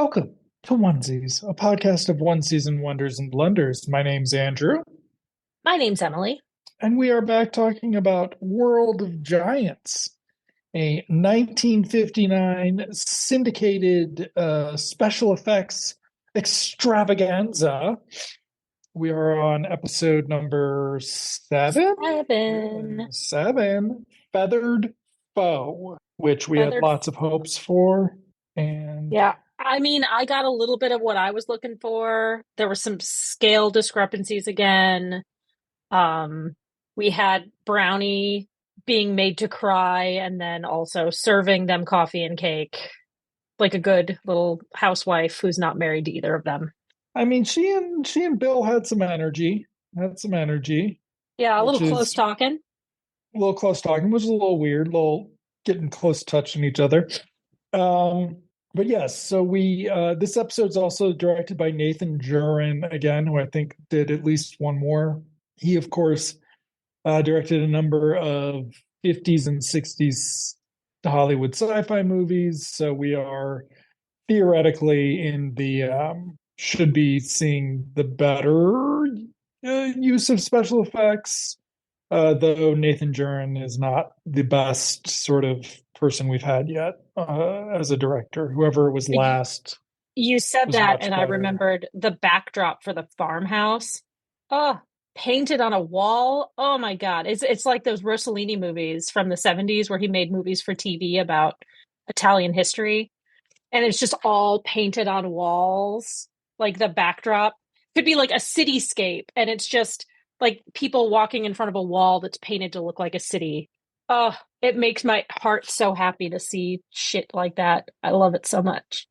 Welcome to Onesies, a podcast of one season wonders and blunders. My name's Andrew, My name's Emily. and we are back talking about World of Giants, a 1959 syndicated special effects extravaganza. We are on episode number seven. Seven. Seven, Feathered Foe, which we had Feathered. lots of hopes for. And Yeah. I mean, I got a little bit of what I was looking for. There were some scale discrepancies again. Um, we had Brownie being made to cry and then also serving them coffee and cake like a good little housewife who's not married to either of them. I mean, she and Bill had some energy, Yeah, a little which close is talking. a little close talking, which is a little weird, a little getting close touching each other. Um, but yes, so we this episode's also directed by Nathan Jurin again, who I think did at least one more. He, of course, directed a number of 50s and 60s Hollywood sci-fi movies. So we are theoretically in the should be seeing the better use of special effects, though Nathan Jurin is not the best sort of person we've had yet as a director. Whoever was last You said was that, much and I better. remembered the backdrop for the farmhouse. Oh, painted on a wall. Oh my God. It's like those Rossellini movies from the 70s where he made movies for TV about Italian history. And it's just all painted on walls. Like the backdrop could be like a cityscape, and it's just like people walking in front of a wall that's painted to look like a city. Oh, it makes my heart so happy to see shit like that. I love it so much.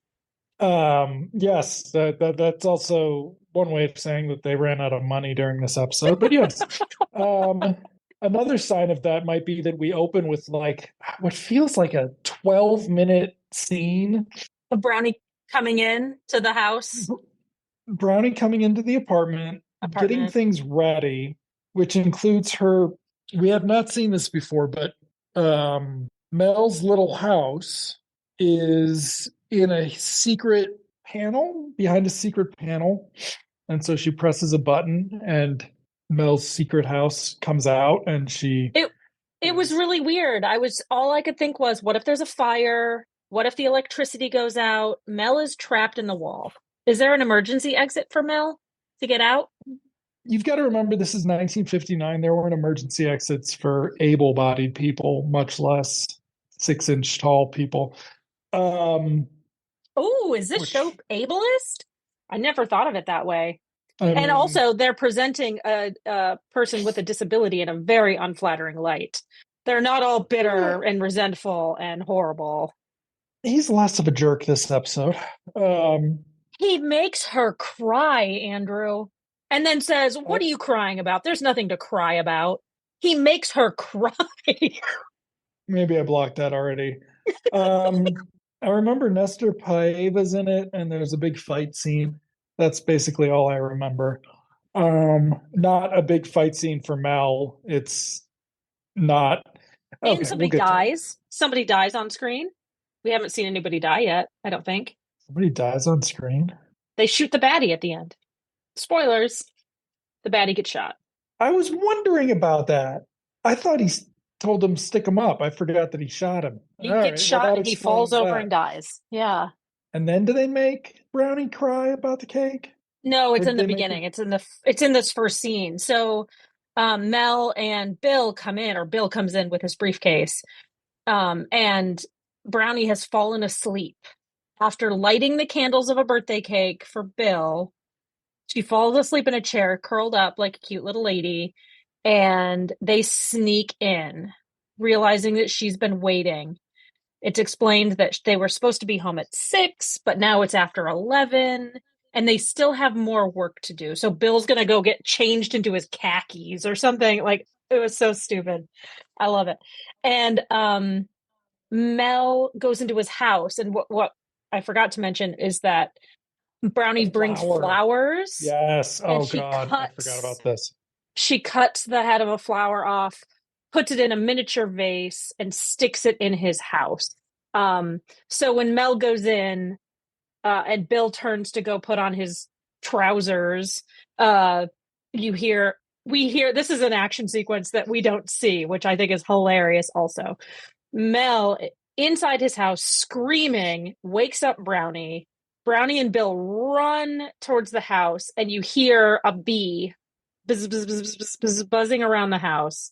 Yes, that's also one way of saying that they ran out of money during this episode. But yes, um, another sign of that might be that we open with like what feels like a 12-minute scene. A brownie coming in to the house Brownie coming into the apartment, getting apartment. things ready, which includes her. We have not seen this before, but Mel's little house is in a secret panel, behind a secret panel. And so she presses a button, and Mel's secret house comes out, and she It it was is. really weird. All I could think was, what if there's a fire? What if the electricity goes out? Mel is trapped in the wall. Is there an emergency exit for Mel to get out? You've got to remember this is 1959. There weren't emergency exits for able bodied people, much less 6-inch tall people. Um, Oh, is this show which, ableist? I never thought of it that way. I And mean, also, they're presenting a person with a disability in a very unflattering light. They're not all eh, bitter and resentful and horrible. he's less of a jerk this episode. Um, He makes her cry, Andrew, and then says, I, "What are you crying about? There's nothing to cry about." He makes her cry. maybe I blocked that already. Um, I remember Nestor Paeva's in it, and there's a big fight scene. That's basically all I remember. Not a big fight scene for Mel. It's not. And Okay, we'll somebody get to it. dies. Somebody dies on screen. We haven't seen anybody die yet, I don't think. Somebody dies on screen. They shoot the baddie at the end. Spoilers. The baddie gets shot. I was wondering about that. I thought told him stick him up. I forgot that he shot him. All He gets right, well, shot that and he falls explains over and that. dies. Yeah. And then do they make Brownie cry about the cake? No, Or it's did in the they make her? beginning. It's in this first scene. So Mel and Bill come in, or Bill comes in with his briefcase. And Brownie has fallen asleep after lighting the candles of a birthday cake for Bill. She falls asleep in a chair, curled up like a cute little lady, and they sneak in, realizing that she's been waiting. It's explained that they were supposed to be home at 6, but now it's after 11, and they still have more work to do. So Bill's going to go get changed into his khakis or something. Like, it was so stupid. I love it. And Mel goes into his house, and what I forgot to mention is that The Brownie brings flower. flowers, Yes. and Oh God, I forgot about this. she cuts the head of a flower off, puts it in a miniature vase, and sticks it in his house. So when Mel goes in, and Bill turns to go put on his trousers. Uh, you hear, we hear, this is an action sequence that we don't see, which I think is hilarious also. Mel inside his house screaming wakes up Brownie. Brownie and Bill run towards the house, and you hear a bee buzzing around the house.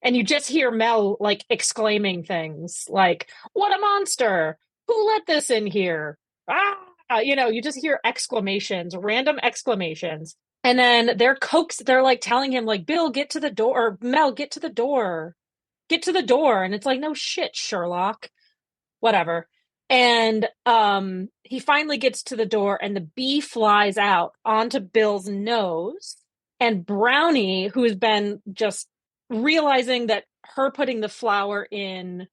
And you just hear Mel like exclaiming things like, "What a monster! Who let this in here? Ah!" You just hear exclamations, random exclamations. And then they're like telling him, like, Bill, get to the door, or Mel, get to the door, get to the door. And it's like, no shit, Sherlock, whatever. And he finally gets to the door, and the bee flies out onto Bill's nose. And Brownie, who has been just realizing that her putting the flower in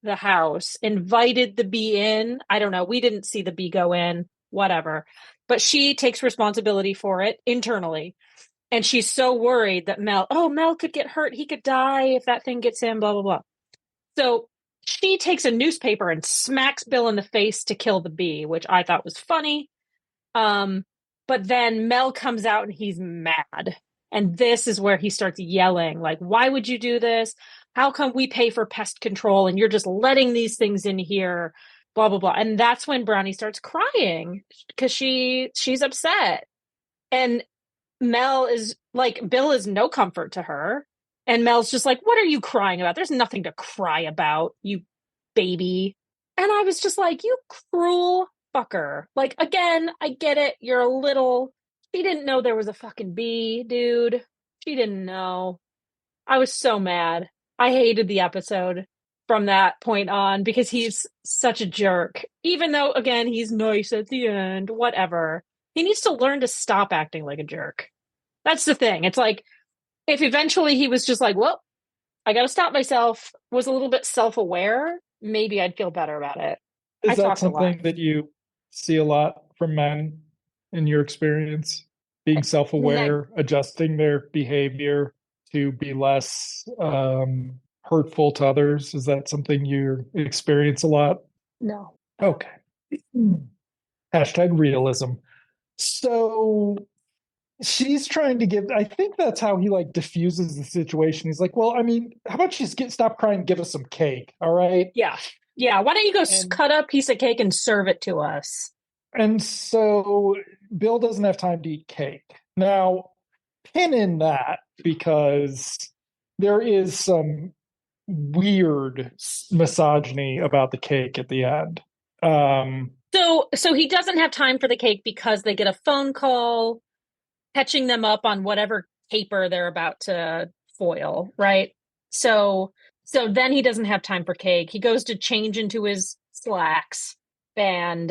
the house invited the bee in. I don't know. We didn't see the bee go in, whatever. But she takes responsibility for it internally. And she's so worried that Mel could get hurt. He could die if that thing gets in, blah, blah, blah. So she takes a newspaper and smacks Bill in the face to kill the bee, which I thought was funny. But then Mel comes out and he's mad. And this is where he starts yelling, like, why would you do this? How come we pay for pest control and you're just letting these things in here? Blah, blah, blah. And that's when Brownie starts crying because she's upset. And Mel is like, Bill is no comfort to her. And Mel's just like, what are you crying about? There's nothing to cry about, you baby. And I was just like, you cruel fucker. Like, again, I get it. You're a little. She didn't know there was a fucking bee, dude. She didn't know. I was so mad. I hated the episode from that point on because he's such a jerk. Even though, again, he's nice at the end, whatever. He needs to learn to stop acting like a jerk. That's the thing. It's like, if eventually he was just like, well, I got to stop myself, was a little bit self aware, maybe I'd feel better about it. I Is that talked a lot. something that you see a lot from men in your experience? Being Neg- self-aware, adjusting their behavior to be less hurtful to others. Is that something you experience a lot? no. Okay. Hashtag realism. So she's trying to give, I think that's how he like diffuses the situation. He's like, well, I mean, how about you stop crying and give us some cake? All right. Yeah. Yeah. Why don't you go And cut a piece of cake and serve it to us? so Bill doesn't have time to eat cake. Now, pin in that because there is some weird misogyny about the cake at the end. So he doesn't have time for the cake because they get a phone call catching them up on whatever caper they're about to foil, right? So so then he doesn't have time for cake. He goes to change into his slacks and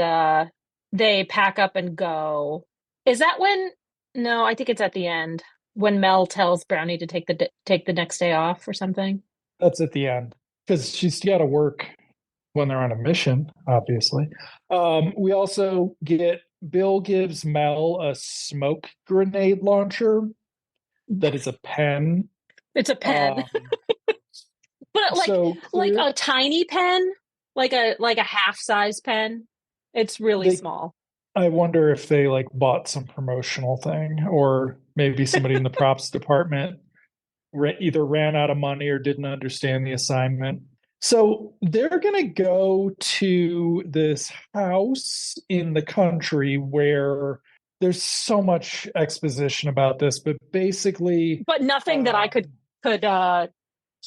they pack up and go. Is that when no, I think it's at the end when Mel tells Brownie to take the next day off or something. That's at the end because she's got to work when they're on a mission, obviously. We also get Bill gives Mel a smoke grenade launcher that is a pen. It's a pen. Um, But so like clear a tiny pen, like a half size pen. It's really they small. I wonder if they like bought some promotional thing or maybe somebody in the props department either ran out of money or didn't understand the assignment. So they're going to go to this house in the country where there's so much exposition about this, but basically, But nothing that I um, could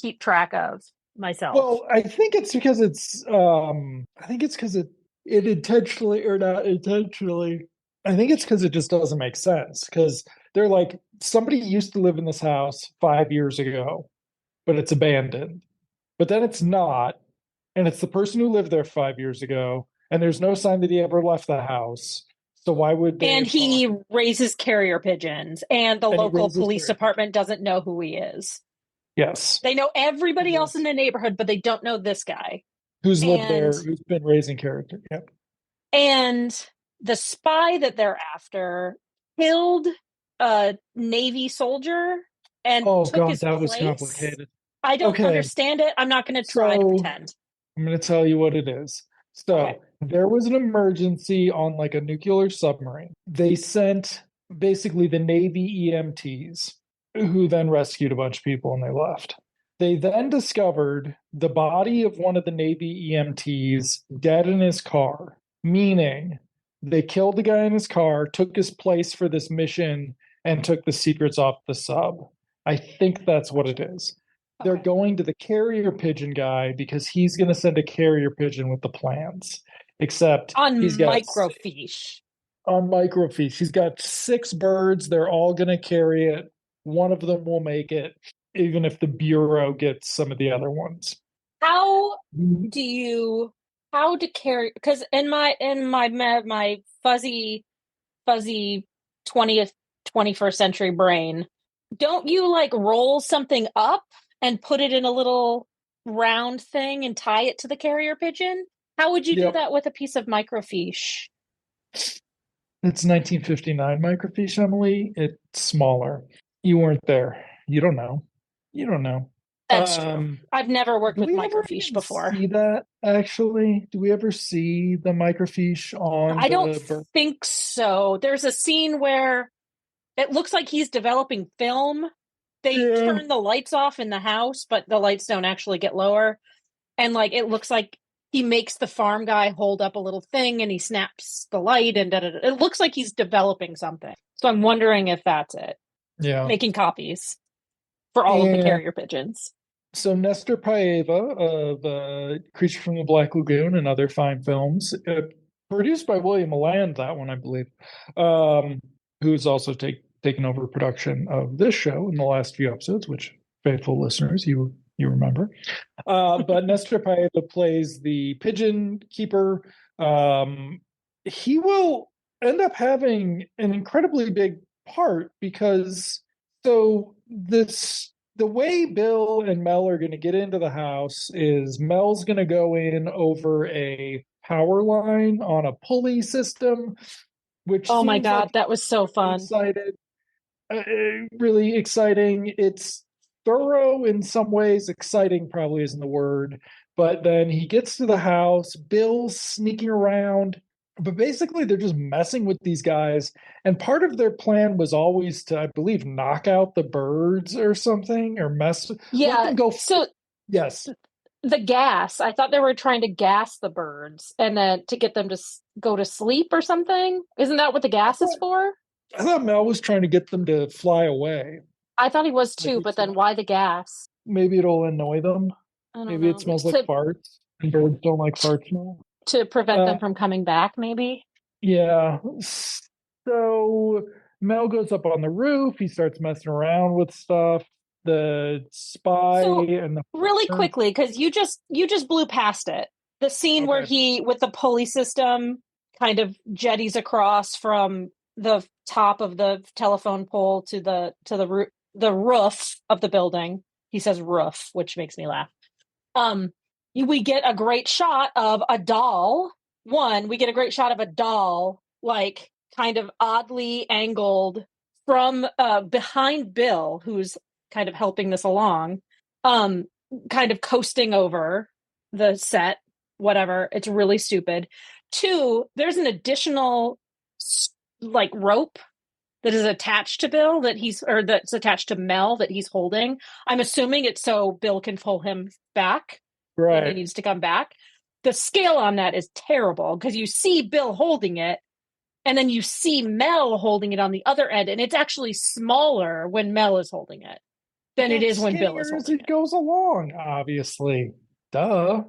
keep track of myself. well, I think it's because I think it's because it intentionally or not intentionally. I think it's because it just doesn't make sense because they're like somebody used to live in this house 5 years ago, but it's abandoned. But then it's not, and it's the person who lived there 5 years ago, and there's no sign that he ever left the house. So why would they And have gone? he raises carrier pigeons, and the And he local raises police carrier pigeons. department doesn't know who he is. Yes, They know everybody else in yes. the neighborhood, but they don't know this guy. Who's lived And there? Who's been raising character? Yep. and the spy that they're after killed a Navy soldier and Oh took God, his that was place. complicated. I don't Okay, understand it. I'm not going to try to so pretend. I'm going to tell you what it is. Okay. So There was an emergency on like a nuclear submarine. They sent basically the Navy EMTs, who then rescued a bunch of people and they left. They then discovered the body of one of the Navy EMTs dead in his car, meaning they killed the guy in his car, took his place for this mission, and took the secrets off the sub. I think that's what it is. They're Okay. going to the carrier pigeon guy because he's going to send a carrier pigeon with the plans. Except On he's got microfiche. on microfiche. He's got six birds. They're all going to carry it. One of them will make it, even if the bureau gets some of the other ones. How Mhm. do you how to carry because in my fuzzy 20th 21st century brain, don't you like roll something up and put it in a little round thing and tie it to the carrier pigeon? How would you do Yep, that with a piece of microfiche? it's 1959 microfiche, Emily. It's smaller. You weren't there. You don't know. You don't know. That's true. Um, I've never worked do with we ever microfiche even before. see that actually? Do we ever see the microfiche on I don't the bird? think so. There's a scene where it looks like he's developing film. They Yeah. turn the lights off in the house, but the lights don't actually get lower. And like it looks like he makes the farm guy hold up a little thing and he snaps the light and da, da, da. It looks like he's developing something. So I'm wondering if that's it. Yeah. Making copies for all of the And carrier pigeons. so Nestor Paeva of Creature from the Black Lagoon and other fine films, produced by William Land, that one I believe, who's also taken over production of this show in the last few episodes, which faithful listeners you remember. But Nestor Paeva plays the pigeon keeper. Um, he will end up having an incredibly big part because the way Bill and Mel are going to get into the house is Mel's going to go in over a power line on a pulley system, which Oh my seems like God, that was so really fun. excited, really exciting. It's thorough in some ways. Exciting probably isn't the word. But then he gets to the house. Bill's sneaking around. But basically, they're just messing with these guys. And part of their plan was always to, I believe, knock out the birds or something, or let Yeah. them go. So Yes. the gas, I thought they were trying to gas the birds and then to get them to go to sleep or something. Isn't that what the I gas is thought, for? I thought Mel was trying to get them to fly away. I thought he was Like too, he but said, then why the gas? maybe it'll annoy them. I don't Maybe it know. smells like farts. And birds don't like fart smell. To prevent Uh, them from coming back, maybe. Yeah. So Mel goes up on the roof. He starts messing around with stuff. The spy So and the really partner. quickly, because you just blew past it. The scene where Okay. he with the pulley system kind of jetties across from the top of the telephone pole to the roof of the building. He says roof, which makes me laugh. Um, we get a great shot of a doll. One, we get a great shot of a doll, like kind of oddly angled from behind Bill, who's kind of helping this along, um, kind of coasting over the set, whatever. It's really stupid. Two, there's an additional like rope that is attached to Bill that he's or that's attached to Mel that he's holding. I'm assuming it's so Bill can pull him back when he Right. needs to come back. The scale on that is terrible because you see Bill holding it and then you see Mel holding it on the other end, and it's actually smaller when Mel is holding it It than it gets is when Bill is skinnier as holding it it. goes along, obviously. Duh.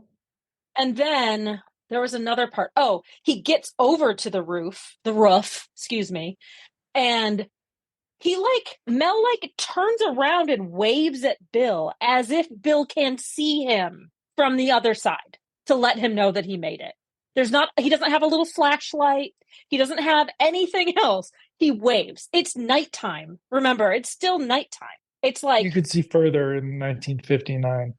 And then there was another part. Oh, he gets over to the roof, excuse me, and Mel turns around and waves at Bill as if Bill can see him from the other side to let him know that he made it. He doesn't have a little flashlight. He doesn't have anything else. He waves. It's nighttime. Remember, it's still nighttime. It's You like, could see further in 1959.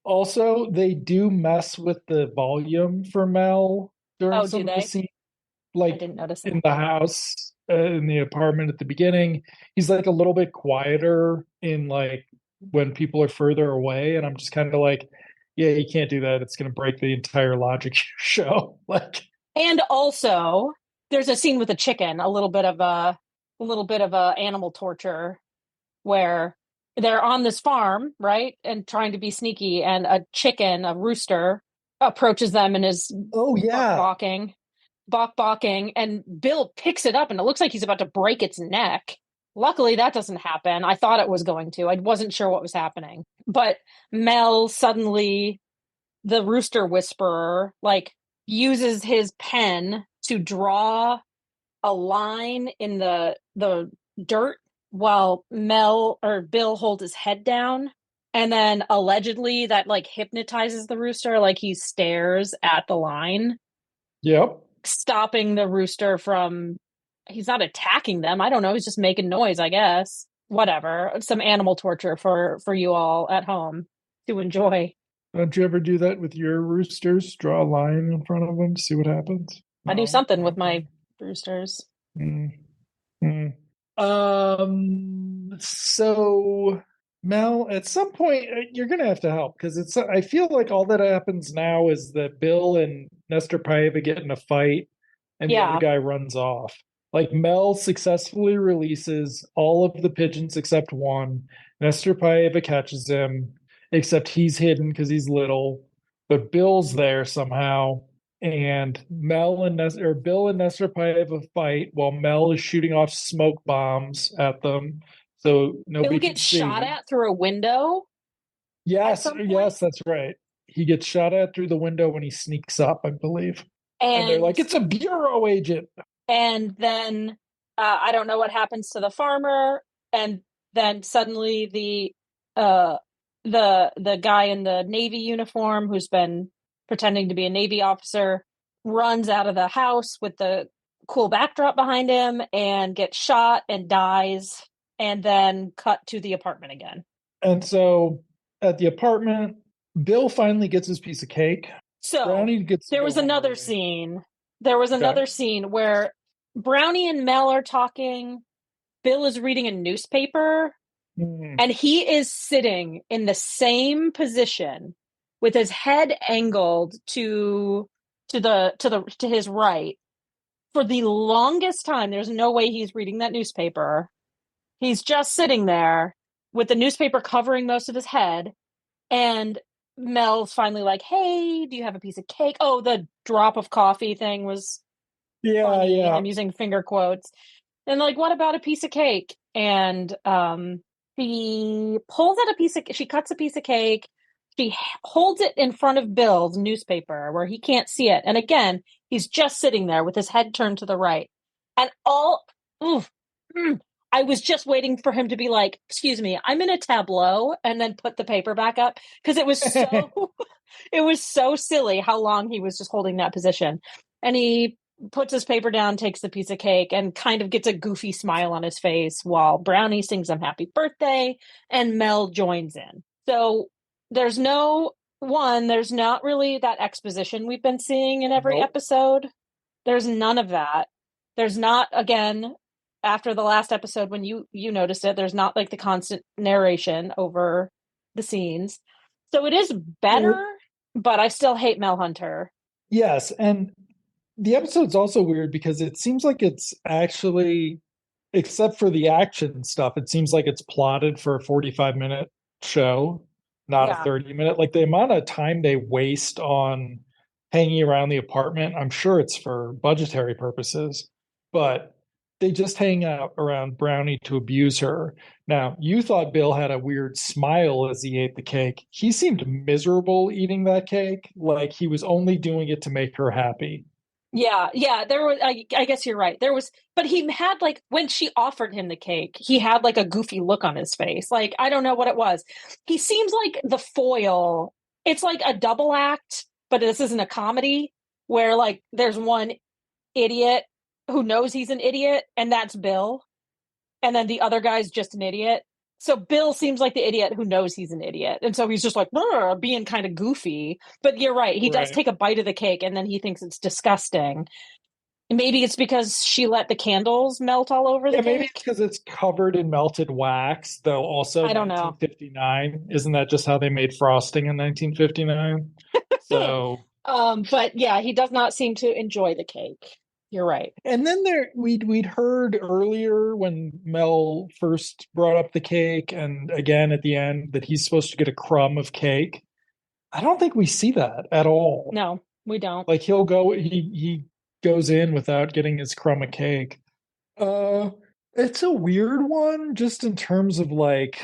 Also, they do mess with the volume for Mel during oh, do some of the they? scenes, I like didn't notice in that. the house, in the apartment at the beginning. He's like a little bit quieter in like when people are further away, and I'm just kind of like, Yeah, you can't do that. It's going to break the entire logic of your show. Like, And also, there's a scene with a chicken, a little bit of a animal torture where they're on this farm, right? And trying to be sneaky, and a chicken, a rooster, approaches them and is oh bark yeah, balking, and Bill picks it up and it looks like he's about to break its neck. Luckily, that doesn't happen. I thought it was going to. I wasn't sure what was happening. But Mel suddenly, the rooster whisperer, like uses his pen to draw a line in the dirt while Mel or Bill holds his head down. And then allegedly that like hypnotizes the rooster, like he stares at the line, yep. stopping the rooster from, he's not attacking them. I don't know, he's just making noise, I guess. Whatever. Some animal torture for you all at home to enjoy. Don't you ever do that with your roosters? Draw a line in front of them to see what happens? I do No. something with Okay. my roosters. Mm, mm. So Mel, at some point you're gonna have to help because it's I feel like all that happens now is that Bill and Nestor Paiva get in a fight and the other Yeah. guy runs off. Like Mel successfully releases all of the pigeons except one. Nestor Paiva catches him, except he's hidden because he's little. But Bill's there somehow, and Bill and Nestor Paiva fight while Mel is shooting off smoke bombs at them, so Bill nobody can gets shot see. at through a window at Yes, some point. yes, that's right. He gets shot at through the window when he sneaks up, I believe. And they're And like, "It's a bureau agent." then I don't know what happens to the farmer, and then suddenly uh, the guy in the Navy uniform who's been pretending to be a Navy officer runs out of the house with the cool backdrop behind him and gets shot and dies, and then cut to the apartment again. And so at the apartment, Bill finally gets his piece of cake. So Brownie gets to there go was home another early. scene. There was Okay. another scene where Brownie and Mel are talking. Bill is reading a newspaper, Hmm. and he is sitting in the same position with his head angled to his right for the longest time. There's no way he's reading that newspaper. He's just sitting there with the newspaper covering most of his head, and Mel's finally like, "Hey, do you have a piece of cake?" Oh, the drop of coffee thing was Yeah, funny. yeah. I'm using finger quotes. And like, what about a piece of cake? And he pulls out a piece of, she cuts a piece of cake. She holds it in front of Bill's newspaper where he can't see it. And again, he's just sitting there with his head turned to the right. And oof, I was just waiting for him to be like, "Excuse me, I'm in a tableau," and then put the paper back up because it was so silly how long he was just holding that position. And he puts his paper down, takes the piece of cake, and kind of gets a goofy smile on his face while Brownie sings him happy birthday and Mel joins in. So there's there's not really that exposition we've been seeing in every Nope. episode. There's none of that. There's not, again, after the last episode when you noticed it, there's not like the constant narration over the scenes. So it is better, but I still hate Mel Hunter. Yes, and the episode's also weird because it seems like it's actually, except for the action stuff, it seems like it's plotted for a 45-minute show, not a Yeah. 30-minute. Like the amount of time they waste on hanging around the apartment, I'm sure it's for budgetary purposes, but they just hang out around Brownie to abuse her. Now, you thought Bill had a weird smile as he ate the cake. He seemed miserable eating that cake, like he was only doing it to make her happy. Yeah, yeah, there was I guess you're right. There was, but he had like, when she offered him the cake, he had like a goofy look on his face. Like, I don't know what it was. He seems like the foil. It's like a double act, but this isn't a comedy where like there's one idiot who knows he's an idiot, and that's Bill, and then the other guy's just an idiot. So Bill seems like the idiot who knows he's an idiot, and so he's just like being kind of goofy. But you're right, he does Right. take a bite of the cake, and then he thinks it's disgusting. Maybe it's because she let the candles melt all over the Yeah, maybe it's cake. because it's covered in melted wax, though also I don't know. 1959. Isn't that just how they made frosting in 1959? So, But yeah, he does not seem to enjoy the cake. You're right. and then we'd heard earlier when Mel first brought up the cake, and again at the end that he's supposed to get a crumb of cake. I don't think we see that at all. No, we don't. Like he goes in without getting his crumb of cake. Uh, it's a weird one, just in terms of like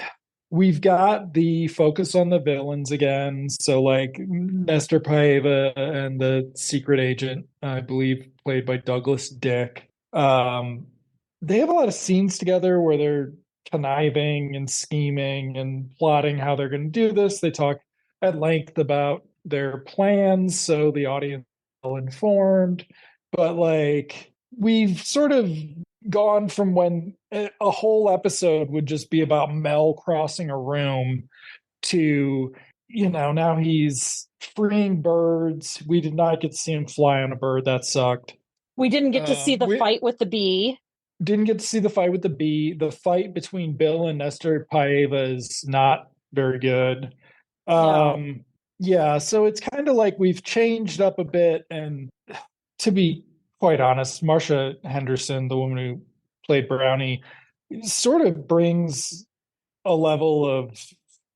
we've got the focus on the villains again. So like Nestor Paeva and the secret agent, I believe, played by Douglas Dick. They have a lot of scenes together where they're conniving and scheming and plotting how they're going to do this. They talk at length about their plans, so the audience is well informed. But like we've sort of gone from when a whole episode would just be about Mel crossing a room to, now he's freeing birds. We did not get to see him fly on a bird. That sucked. We didn't get to see the We fight with the bee. didn't get to see the fight with the bee. The fight between Bill and Nestor Paeva is not very good. No. Um, yeah, so it's kind of like we've changed up a bit. And to be quite honest, Marsha Henderson, the woman who played Brownie, sort of brings a level of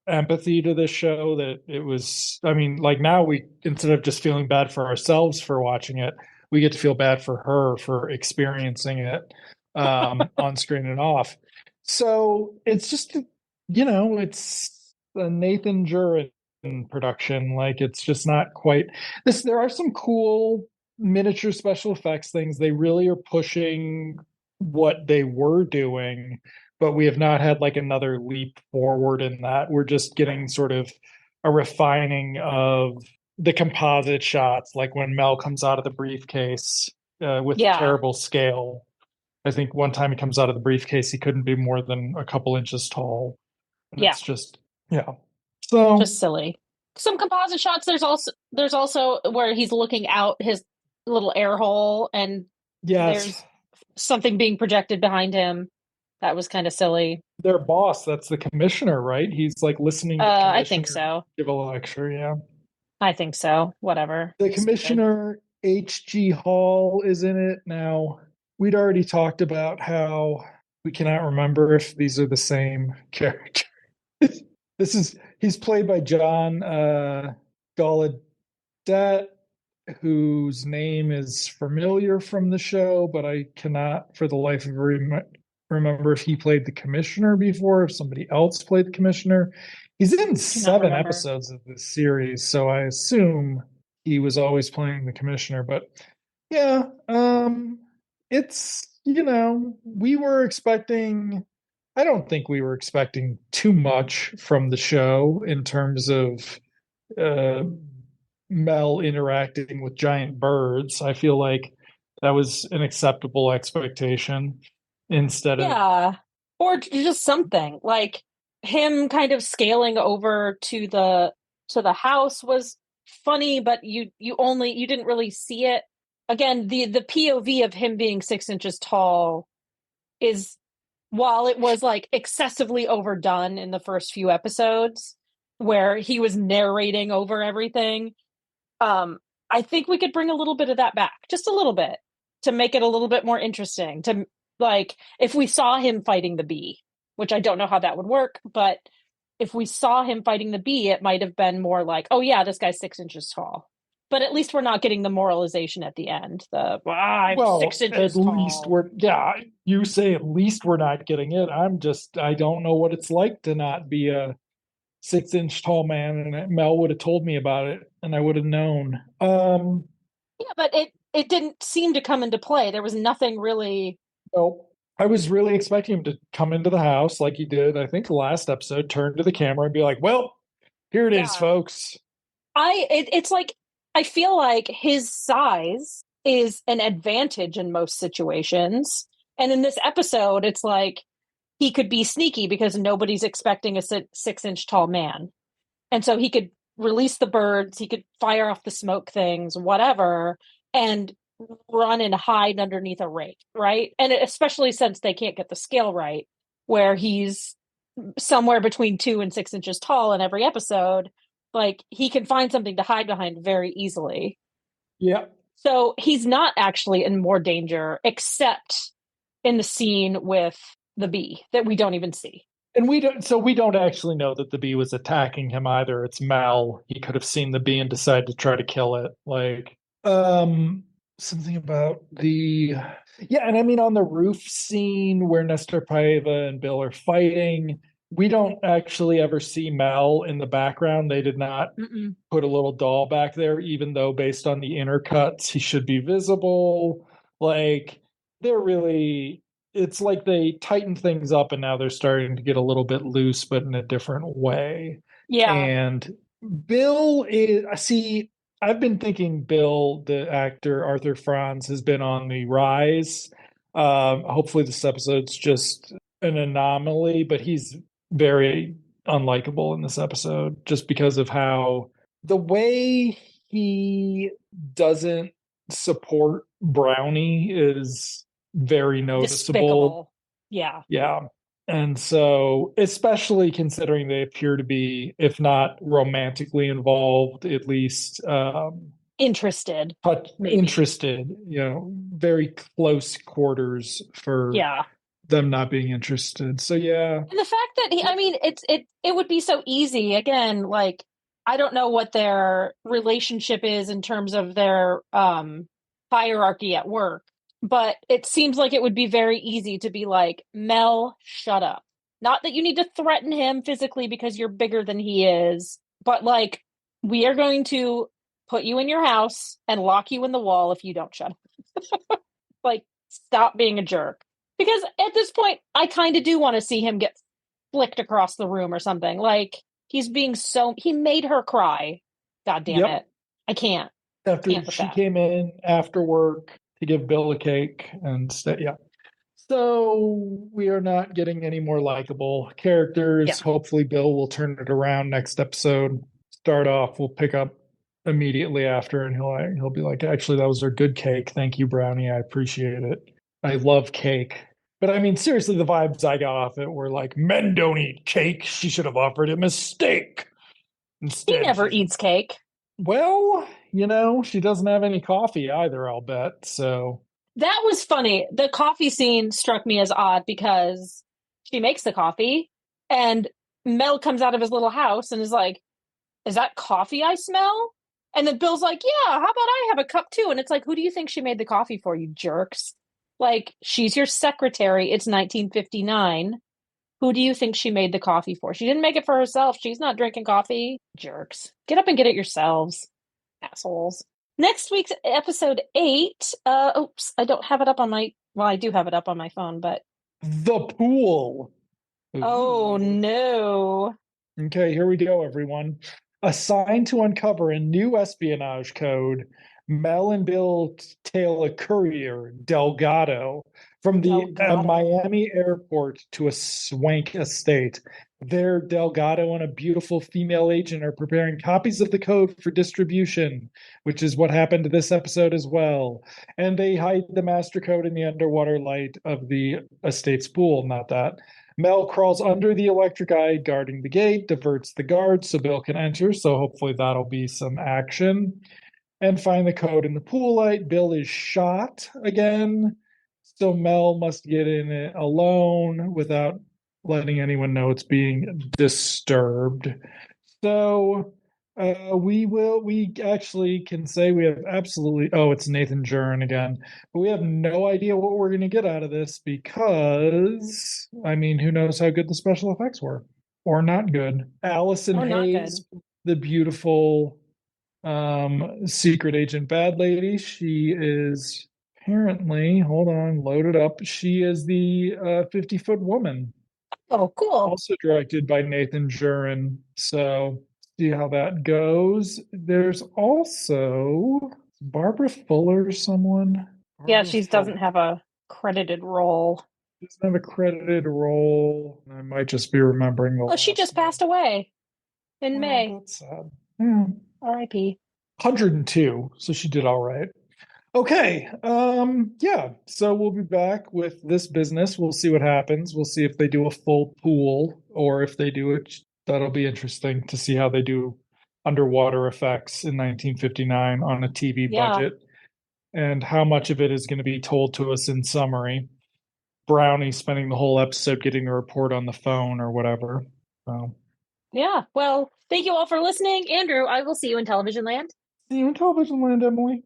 empathy to this show that it was. I mean, like now we, instead of just feeling bad for ourselves for watching it, we get to feel bad for her for experiencing it on screen and off. So it's just, it's a Nathan Jurin production. Like it's just not quite this. There are some cool miniature special effects things. They really are pushing what they were doing, but we have not had like another leap forward in that. We're just getting sort of a refining of the composite shots, like when Mel comes out of the briefcase with Yeah. terrible scale. I think one time he comes out of the briefcase, he couldn't be more than a couple inches tall. And Yeah. it's just, yeah. So, Just silly. Some composite shots. There's also where he's looking out his little air hole and yes, there's something being projected behind him. That was kind of silly. their boss, that's the commissioner, right? He's like listening to the I think commissioner so. give a lecture. Yeah. I think so. Whatever. The Stupid. commissioner, H.G. Hall, is in it. Now, we'd already talked about how we cannot remember if these are the same character. He's played by John Gallaudet, whose name is familiar from the show, but I cannot for the life of me remember if he played the commissioner before, if somebody else played the commissioner. He's in Cannot 7 remember. episodes of this series, so I assume he was always playing the commissioner. But yeah, it's, we were expecting, I don't think we were expecting too much from the show in terms of uh, Mel interacting with giant birds. I feel like that was an acceptable expectation instead of, Yeah. Or just something like him kind of scaling over to the house was funny, but you didn't really see it. Again, the POV of him being 6 inches tall is, while it was like excessively overdone in the first few episodes where he was narrating over everything, um, I think we could bring a little bit of that back, just a little bit, to make it a little bit more interesting. To like, if we saw him fighting the bee, which I don't know how that would work, but if we saw him fighting the bee, it might have been more like, oh yeah, this guy's 6 inches tall. But at least we're not getting the moralization at the end. I'm six well, at inches least tall. we're, yeah, you say at least we're not getting it. I don't know what it's like to not be a 6 inch tall man. And Mel would have told me about it and I would have known. Yeah, but it didn't seem to come into play. There was nothing really. So I was really expecting him to come into the house like he did, I think, the last episode, turn to the camera and be like, well, here it is, Yeah. folks. It's like I feel like his size is an advantage in most situations. And in this episode, it's like he could be sneaky because nobody's expecting a 6 inch tall man. And so he could release the birds, he could fire off the smoke things, whatever. And run and hide underneath a rake, right? And especially since they can't get the scale right, where he's somewhere between 2 and 6 inches tall in every episode, like he can find something to hide behind very easily. Yeah. So he's not actually in more danger, except in the scene with the bee that we don't even see. And we don't actually know that the bee was attacking him either. It's Mal. He could have seen the bee and decided to try to kill it. Like, something about the yeah, and I mean on the roof scene where Nestor Paiva and Bill are fighting, we don't actually ever see Mal in the background. They did not Mm-mm. put a little doll back there, even though based on the intercuts, he should be visible. Like they're really it's like they tightened things up and now they're starting to get a little bit loose, but in a different way. Yeah, And Bill is, see, I've been thinking Bill, the actor Arthur Franz, has been on the rise. Hopefully, this episode's just an anomaly, but he's very unlikable in this episode just because of how the way he doesn't support Brownie is very noticeable. despicable. Yeah, Yeah. And so, especially considering they appear to be, if not romantically involved, at least interested, maybe. interested, very close quarters for Yeah. them not being interested. So, yeah. And the fact that I mean, it would be so easy. Again, like I don't know what their relationship is in terms of their hierarchy at work, but it seems like it would be very easy to be like, Mel, shut up. Not that you need to threaten him physically because you're bigger than he is, but like we are going to put you in your house and lock you in the wall if you don't shut up. Like, stop being a jerk. Because at this point, I kind of do want to see him get flicked across the room or something. Like, he made her cry. God damn Yep. it. I can't. After Can't with she that. came in after work to give Bill a cake and stay, yeah. So we are not getting any more likable Yeah. characters. Hopefully, Bill will turn it around next episode. Start off, we'll pick up immediately after, and he'll be like, "Actually, that was a good cake. Thank you, Brownie. I appreciate it. I love cake." But I mean, seriously, the vibes I got off it were like, "Men don't eat cake. She should have offered him a steak. He Instead, never she's eats cake. well, she doesn't have any coffee either. I'll bet. So That was funny. The coffee scene struck me as odd because she makes the coffee and Mel comes out of his little house and is like, is that coffee I smell? And then Bill's like, yeah, how about I have a cup too? And it's like, who do you think she made the coffee for, you jerks? Like, she's your secretary. It's 1959. Who do you think she made the coffee for? She didn't make it for herself. She's not drinking coffee. Jerks. Get up and get it yourselves. Assholes. Next week's episode 8. Oops, I don't have it up on my, well, I do have it up on my phone, but the pool. oh Ooh. no. Okay, here we go, everyone. Assigned to uncover a new espionage code, Mel and Bill tail a courier, Delgado, from the Delgado. Miami airport to a swank estate. There, Delgado and a beautiful female agent are preparing copies of the code for distribution, which is what happened to this episode as well. And they hide the master code in the underwater light of the estate's pool, not that. Mel crawls under the electric eye, guarding the gate, diverts the guards so Bill can enter. So hopefully that'll be some action. And find the code in the pool light. Bill is shot again. So Mel must get in it alone without letting anyone know it's being disturbed. So we actually can say we have absolutely, oh, it's Nathan Jurin again, but we have no idea what we're going to get out of this because, I mean, who knows how good the special effects were or not good. Allison Oh, not good. Hayes, the beautiful secret agent bad lady, she is apparently, hold on, load it up. She is the 50-foot woman, Oh, cool. also directed by Nathan Jurin. So see how that goes. There's also Barbara Fuller, someone. Yeah, Barbara she doesn't Fuller have a credited role. doesn't have a credited role. I might just be remembering the Well, she last just name. passed away in Oh, May. that's sad. Yeah. R.I.P. 102, so she did all right. Okay. Yeah. So we'll be back with this business. We'll see what happens. We'll see if they do a full pool or if they do it. That'll be interesting to see how they do underwater effects in 1959 on a TV Yeah. budget and how much of it is going to be told to us in summary. Brownie spending the whole episode getting a report on the phone or whatever. So, Yeah. Well, thank you all for listening. Andrew, I will see you in television land. see you in television land, Emily.